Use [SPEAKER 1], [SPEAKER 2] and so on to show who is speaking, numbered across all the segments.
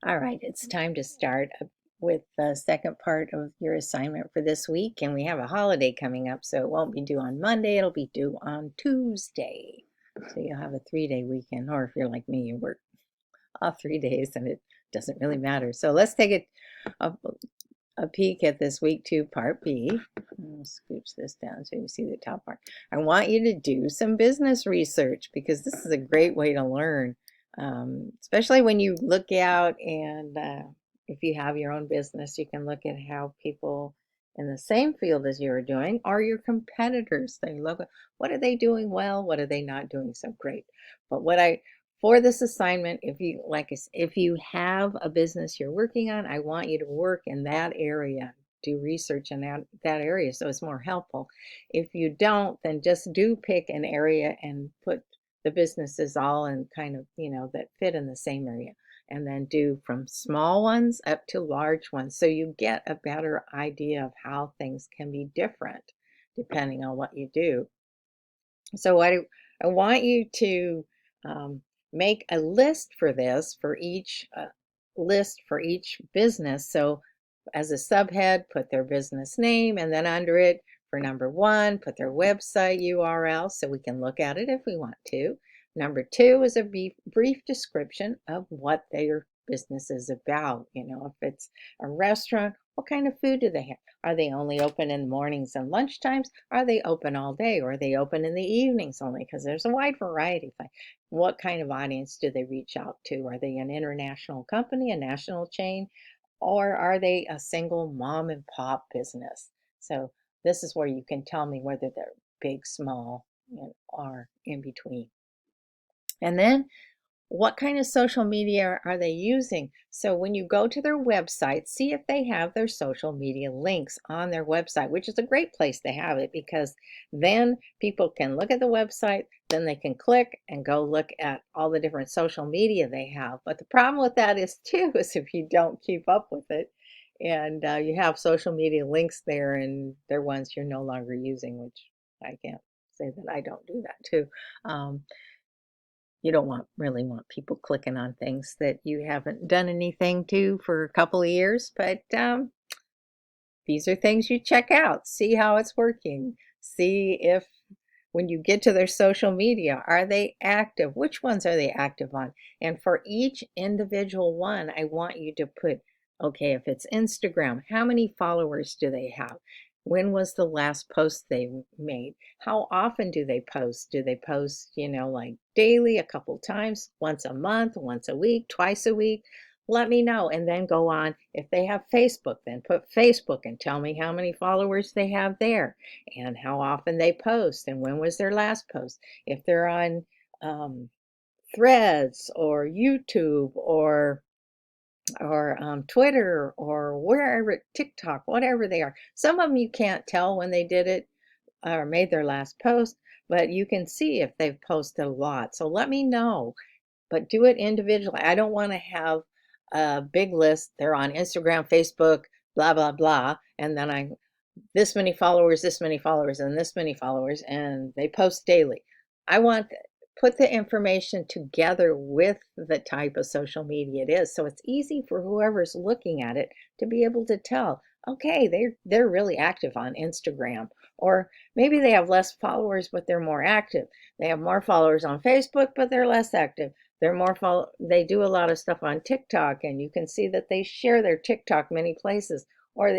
[SPEAKER 1] All right, it's time to start with the second part of your assignment for this week. And we have a holiday coming up, so it won't be due on Monday, it'll be due on Tuesday. So you'll have a 3-day weekend, or if you're like me, you work all 3 days and it doesn't really matter. So let's take a peek at this week 2, part B. I'll scooch this down so you see the top part. I want you to do some business research because this is a great way to learn, especially when you look out and if you have your own business, you can look at how people in the same field as you are doing or your competitors. They look at what are they doing well, what are they not doing so great. But for this assignment, if you have a business you're working on, I want you to work in that area, do research in that area so it's more helpful. If you don't, then just do pick an area and put the businesses all in kind of, that fit in the same area. And then do from small ones up to large ones so you get a better idea of how things can be different depending on what you do. So I want you to make a list for this, for each list for each business. So as a subhead, put their business name, and then under it, for number 1, put their website URL so we can look at it if we want to. Number 2 is a brief description of what their business is about. If it's a restaurant, what kind of food do they have? Are they only open in the mornings and lunchtimes? Are they open all day? Or are they open in the evenings only? Because there's a wide variety. What kind of audience do they reach out to? Are they an international company, a national chain, or are they a single mom and pop business? So this is where you can tell me whether they're big, small, or in between. And then what kind of social media are they using? So when you go to their website, see if they have their social media links on their website, which is a great place to have it because then people can look at the website, then they can click and go look at all the different social media they have. But the problem with that is if you don't keep up with it and you have social media links there and they're ones you're no longer using, which I can't say that I don't do that too. You don't really want people clicking on things that you haven't done anything to for a couple of years, but these are things you check out, see how it's working, see if when you get to their social media, are they active? Which ones are they active on? And for each individual one, I want you to put, okay, if it's Instagram, how many followers do they have? When was the last post they made? How often do they post? Do they post, like daily, a couple times, once a month, once a week, twice a week? Let me know. And then go on. If they have Facebook, then put Facebook and tell me how many followers they have there and how often they post and when was their last post. If they're on Threads or YouTube or Twitter or wherever, TikTok, whatever they are. Some of them you can't tell when they did it or made their last post, but you can see if they've posted a lot. So let me know, but do it individually. I don't want to have a big list. They're on Instagram, Facebook, blah, blah, blah. And then this many followers, and this many followers, and they post daily. I want put the information together with the type of social media it is, so it's easy for whoever's looking at it to be able to tell, okay, they're really active on Instagram, or maybe they have less followers but they're more active. They have more followers on Facebook but they're less active. They do a lot of stuff on TikTok, and you can see that they share their TikTok many places, or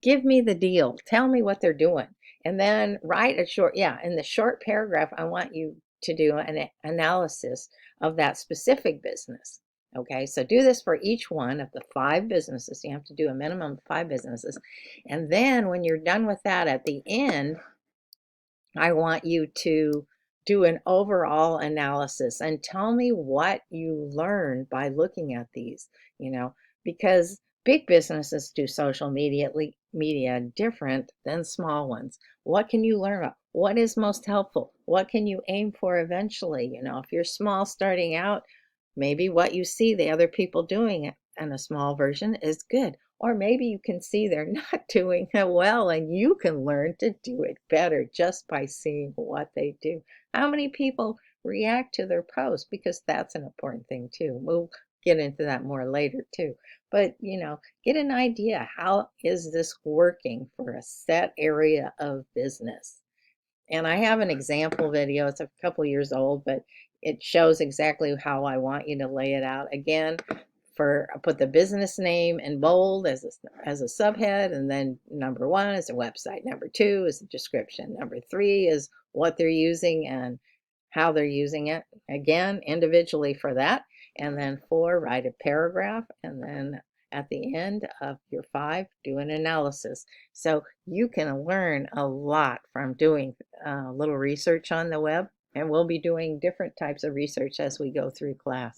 [SPEAKER 1] give me the deal. Tell me what they're doing. And then write in the short paragraph, I want you to do an analysis of that specific business. Okay, so do this for each one of the 5 businesses. You have to do a minimum of 5 businesses. And then when you're done with that at the end, I want you to do an overall analysis and tell me what you learned by looking at these, because big businesses do social media different than small ones. What can you learn about? What is most helpful? What can you aim for eventually? If you're small starting out, maybe what you see the other people doing it in a small version is good. Or maybe you can see they're not doing it well and you can learn to do it better just by seeing what they do. How many people react to their posts? Because that's an important thing too. We'll get into that more later too. But, get an idea, how is this working for a set area of business? And I have an example video. It's a couple years old, but it shows exactly how I want you to lay it out. Again, I put the business name in bold as a subhead, and then number 1 is a website. Number 2 is the description. Number 3 is what they're using and how they're using it. Again, individually for that. And then 4, write a paragraph, and then at the end of your 5, do an analysis. So you can learn a lot from doing a little research on the web, and we'll be doing different types of research as we go through class.